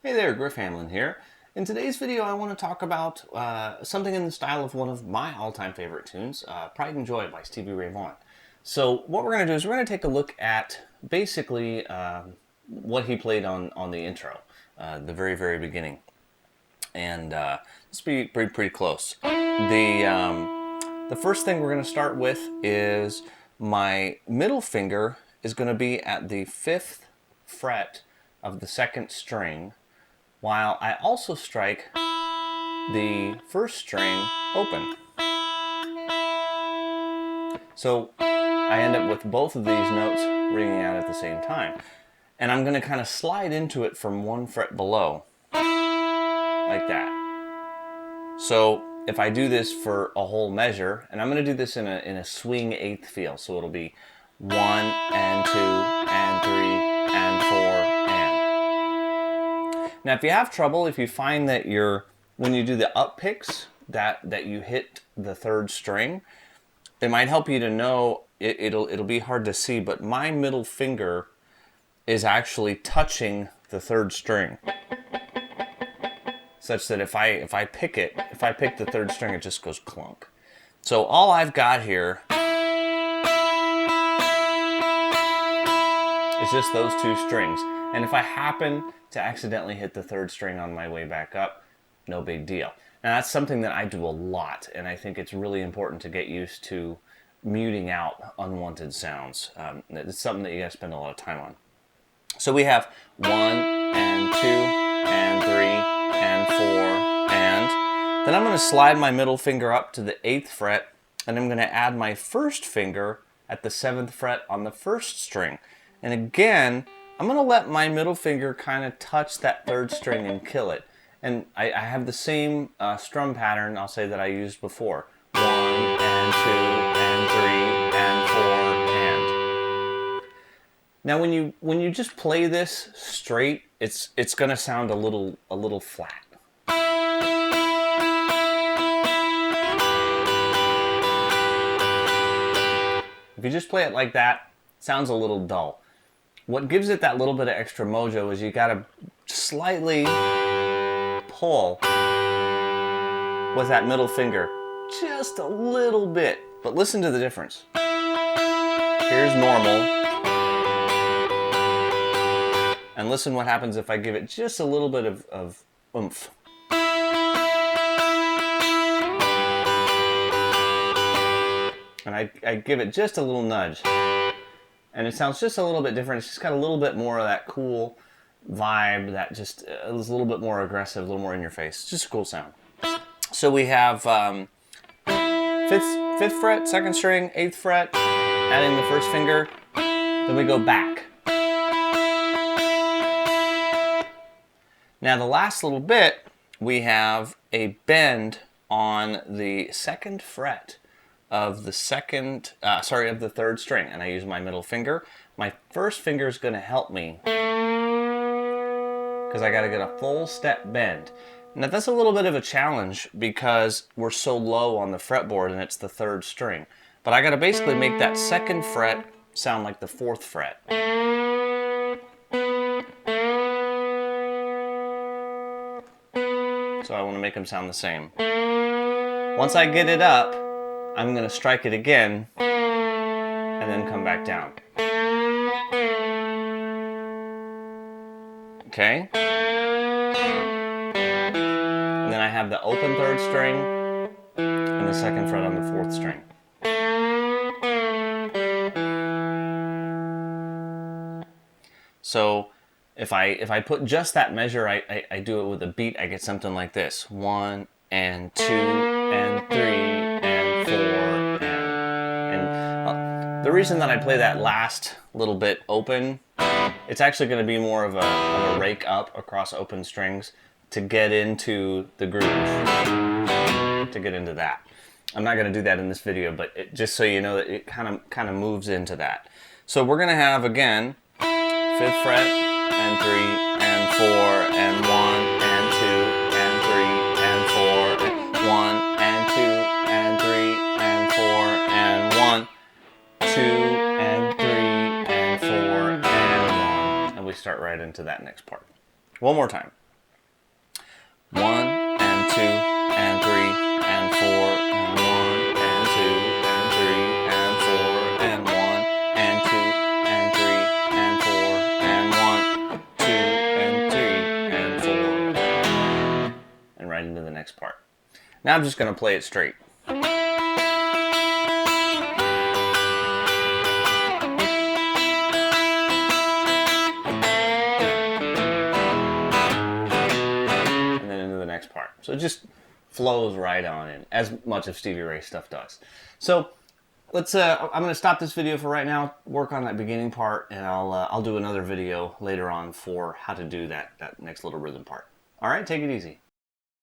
Hey there, Griff Hamlin here. In today's video, I want to talk about something in the style of one of my all-time favorite tunes, Pride and Joy by Stevie Ray Vaughan. So what we're going to do is we're going to take a look at basically what he played on the intro, the very beginning. And let's be pretty close. The first thing we're going to start with is my middle finger is going to be at the 5th fret of the 2nd string, while I also strike the 1st string open. So I end up with both of these notes ringing out at the same time. And I'm going to kind of slide into it from 1 fret below, like that. So if I do this for a whole measure, and I'm going to do this in a swing 8th feel, so it'll be 1 and 2 and 3 and 4 and. Now, if you have trouble, if you find that when you do the up picks, that you hit the 3rd string, it might help you to know, it'll be hard to see, but my middle finger is actually touching the 3rd string, such that if I pick the 3rd string, it just goes clunk. So all I've got here is just those 2 strings. And if I happen to accidentally hit the 3rd string on my way back up, no big deal. Now that's something that I do a lot, and I think it's really important to get used to muting out unwanted sounds. It's something that you gotta spend a lot of time on. So we have 1 and 2 and 3 and 4 and. Then I'm gonna slide my middle finger up to the 8th fret, and I'm gonna add my 1st finger at the 7th fret on the 1st string. And again, I'm going to let my middle finger kind of touch that 3rd string and kill it. And I have the same strum pattern, I'll say, that I used before. 1 and 2 and 3 and 4 and. Now when you just play this straight, it's going to sound a little flat. If you just play it like that, it sounds a little dull. What gives it that little bit of extra mojo is you gotta slightly pull with that middle finger, just a little bit. But listen to the difference. Here's normal. And listen what happens if I give it just a little bit of oomph. And I give it just a little nudge. And it sounds just a little bit different. It's just got a little bit more of that cool vibe that just is a little bit more aggressive, a little more in your face. It's just a cool sound. So we have 5th fret, 2nd string, 8th fret, adding the 1st finger. Then we go back. Now the last little bit, we have a bend on the 2nd fret of the 3rd string, and I use my middle finger. My 1st finger is going to help me because I got to get a full step bend. Now that's a little bit of a challenge because we're so low on the fretboard and it's the 3rd string. But I got to basically make that 2nd fret sound like the 4th fret. So I want to make them sound the same. Once I get it up, I'm going to strike it again and then come back down. Okay? And then I have the open 3rd string and the 2nd fret on the 4th string. So if I put just that measure, I do it with a beat, I get something like this. 1 and 2 and 3 and 4 and the reason that I play that last little bit open, it's actually going to be more of a rake up across open strings to get into the groove, to get into that. I'm not going to do that in this video, but just so you know that it kind of moves into that. So we're going to have, again, 5th fret and 3 and 4 and 1 and 2 and 3 and 4 and 1 and 2 and 3 and 4 and 1, 2 and 3 and 4 and 1. And we start right into that next part. One more time. 1 and 2 and 3 and 4 and 1 and 2 and 3 and 4 and 1 and 2 and 3 and 4 and 1, 2 and 3 and 4, and right into the next part. Now I'm just going to play it straight. Next part. So it just flows right on in, as much of Stevie Ray's stuff does. So let's I'm going to stop this video for right now, work on that beginning part, and I'll do another video later on for how to do that next little rhythm part. All right, take it easy.